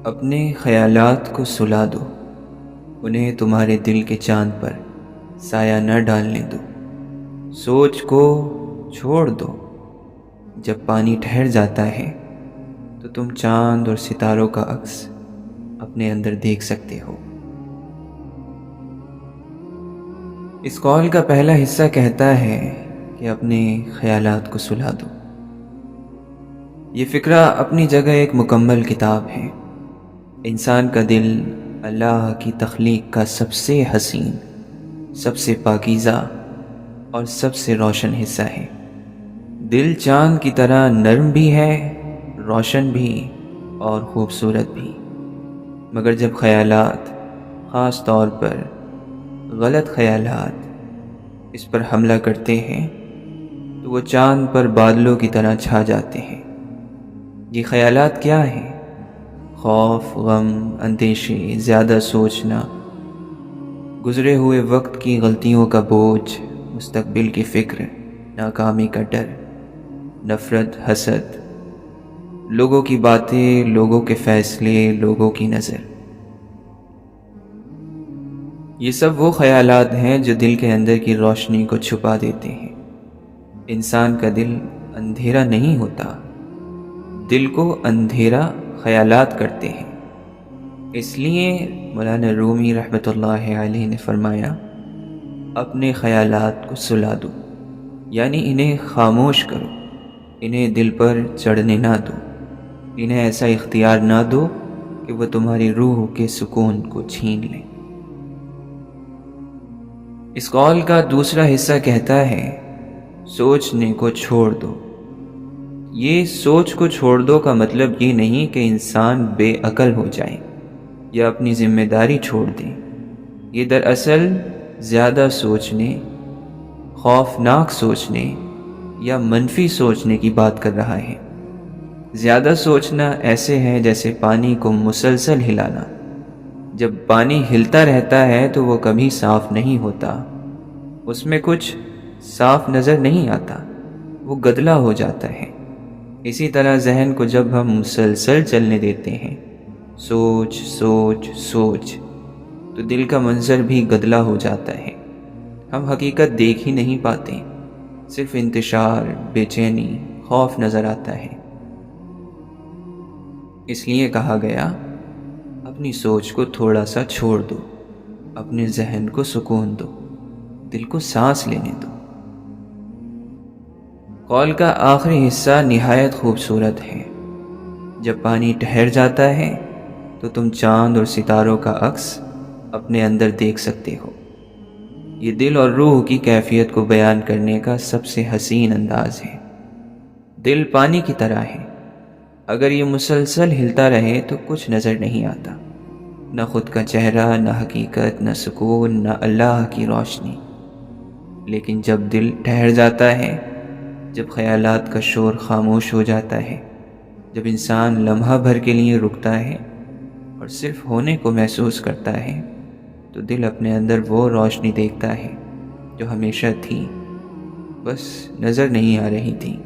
اپنے خیالات کو سلا دو، انہیں تمہارے دل کے چاند پر سایہ نہ ڈالنے دو۔ سوچ کو چھوڑ دو، جب پانی ٹھہر جاتا ہے تو تم چاند اور ستاروں کا عکس اپنے اندر دیکھ سکتے ہو۔ اس قول کا پہلا حصہ کہتا ہے کہ اپنے خیالات کو سلا دو۔ یہ فقرہ اپنی جگہ ایک مکمل کتاب ہے۔ انسان کا دل اللہ کی تخلیق کا سب سے حسین، سب سے پاکیزہ اور سب سے روشن حصہ ہے۔ دل چاند کی طرح نرم بھی ہے، روشن بھی اور خوبصورت بھی، مگر جب خیالات، خاص طور پر غلط خیالات اس پر حملہ کرتے ہیں تو وہ چاند پر بادلوں کی طرح چھا جاتے ہیں۔ یہ خیالات کیا ہیں؟ خوف، غم، اندیشے، زیادہ سوچنا، گزرے ہوئے وقت کی غلطیوں کا بوجھ، مستقبل کی فکر، ناکامی کا ڈر، نفرت، حسد، لوگوں کی باتیں، لوگوں کے فیصلے، لوگوں کی نظر۔ یہ سب وہ خیالات ہیں جو دل کے اندر کی روشنی کو چھپا دیتے ہیں۔ انسان کا دل اندھیرا نہیں ہوتا، دل کو اندھیرا خیالات کرتے ہیں۔ اس لیے مولانا رومی رحمۃ اللہ علیہ نے فرمایا، اپنے خیالات کو سلا دو، یعنی انہیں خاموش کرو، انہیں دل پر چڑھنے نہ دو، انہیں ایسا اختیار نہ دو کہ وہ تمہاری روح کے سکون کو چھین لیں۔ اس قول کا دوسرا حصہ کہتا ہے، سوچنے کو چھوڑ دو۔ یہ سوچ کو چھوڑ دو کا مطلب یہ نہیں کہ انسان بے عقل ہو جائے یا اپنی ذمہ داری چھوڑ دے۔ یہ دراصل زیادہ سوچنے، خوفناک سوچنے یا منفی سوچنے کی بات کر رہا ہے۔ زیادہ سوچنا ایسے ہے جیسے پانی کو مسلسل ہلانا۔ جب پانی ہلتا رہتا ہے تو وہ کبھی صاف نہیں ہوتا، اس میں کچھ صاف نظر نہیں آتا، وہ گدلا ہو جاتا ہے۔ اسی طرح ذہن کو جب ہم مسلسل چلنے دیتے ہیں، سوچ سوچ سوچ، تو دل کا منظر بھی گدلا ہو جاتا ہے۔ ہم حقیقت دیکھ ہی نہیں پاتے، صرف انتشار، بے چینی، خوف نظر آتا ہے۔ اس لیے کہا گیا، اپنی سوچ کو تھوڑا سا چھوڑ دو، اپنے ذہن کو سکون دو، دل کو سانس لینے دو۔ قول کا آخری حصہ نہایت خوبصورت ہے۔ جب پانی ٹھہر جاتا ہے تو تم چاند اور ستاروں کا عکس اپنے اندر دیکھ سکتے ہو۔ یہ دل اور روح کی کیفیت کو بیان کرنے کا سب سے حسین انداز ہے۔ دل پانی کی طرح ہے، اگر یہ مسلسل ہلتا رہے تو کچھ نظر نہیں آتا، نہ خود کا چہرہ، نہ حقیقت، نہ سکون، نہ اللہ کی روشنی۔ لیکن جب دل ٹھہر جاتا ہے، جب خیالات کا شور خاموش ہو جاتا ہے، جب انسان لمحہ بھر کے لیے رکتا ہے اور صرف ہونے کو محسوس کرتا ہے، تو دل اپنے اندر وہ روشنی دیکھتا ہے جو ہمیشہ تھی، بس نظر نہیں آ رہی تھی۔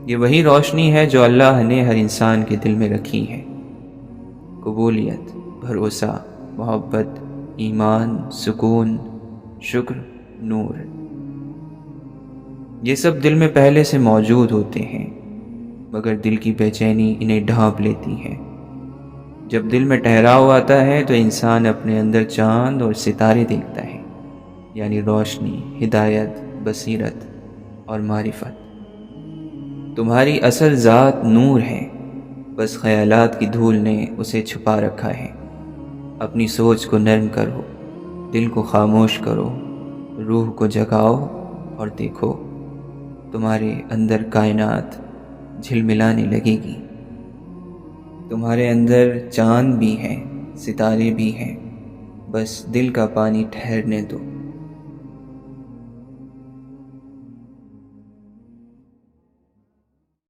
یہ وہی روشنی ہے جو اللہ نے ہر انسان کے دل میں رکھی ہے۔ قبولیت، بھروسہ، محبت، ایمان، سکون، شکر، نور، یہ سب دل میں پہلے سے موجود ہوتے ہیں، مگر دل کی بے چینی انہیں ڈھانپ لیتی ہے۔ جب دل میں ٹھہراؤ آتا ہے تو انسان اپنے اندر چاند اور ستارے دیکھتا ہے، یعنی روشنی، ہدایت، بصیرت اور معرفت۔ تمہاری اصل ذات نور ہے، بس خیالات کی دھول نے اسے چھپا رکھا ہے۔ اپنی سوچ کو نرم کرو، دل کو خاموش کرو، روح کو جگاؤ اور دیکھو، تمہارے اندر کائنات جھلملانے لگے گی۔ تمہارے اندر چاند بھی ہیں، ستارے بھی ہیں، بس دل کا پانی ٹھہرنے دو۔